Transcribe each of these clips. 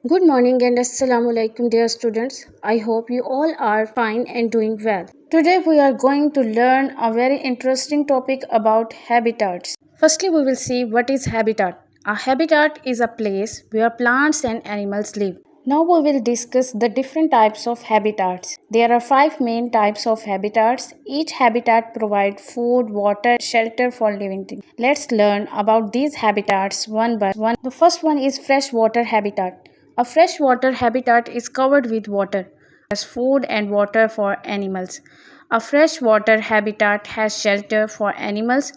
Good morning and assalamu alaikum, dear students. I hope you all are fine and doing well. Today we are going to learn a very interesting topic about habitats. Firstly, we will see what is habitat. A habitat is a place where plants and animals live. Now we will discuss the different types of habitats. There are 5 main types of habitats. Each habitat provides food, water, shelter for living things. Let's learn about these habitats one by one. The first one is freshwater habitat. A freshwater habitat is covered with water, has food and water for animals. A freshwater habitat has shelter for animals.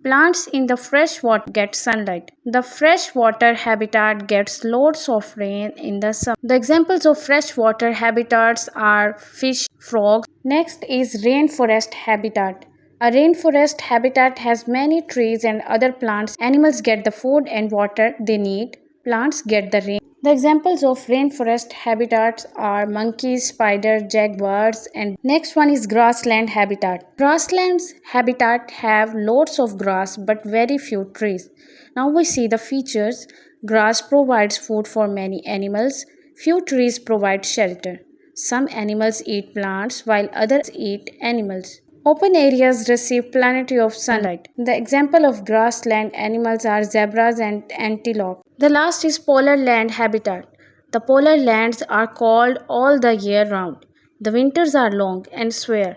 Plants in the freshwater get sunlight. The freshwater habitat gets loads of rain in the summer. The examples of freshwater habitats are fish, frogs. Next is rainforest habitat. A rainforest habitat has many trees and other plants. Animals get the food and water they need. Plants get the rain. The examples of rainforest habitats are monkeys, spiders, jaguars, and next one is grassland habitat. Grasslands habitat have lots of grass but very few trees. Now we see the features. Grass provides food for many animals. Few trees provide shelter. Some animals eat plants while others eat animals. Open areas receive plenty of sunlight. The example of grassland animals are zebras and antelope. The last is polar land habitat. The polar lands are cold all the year round. The winters are long and severe.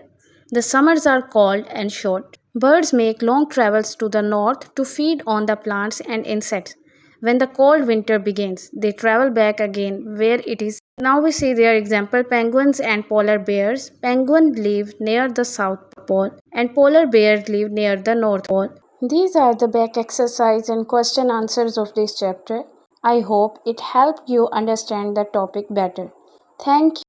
The summers are cold and short. Birds make long travels to the north to feed on the plants and insects. When the cold winter begins, they travel back again where it is. Now we see their example penguins and polar bears. Penguins live near the South Pole and polar bears live near the North Pole. These are the back exercise and question answers of this chapter. I hope it helped you understand the topic better. Thank you.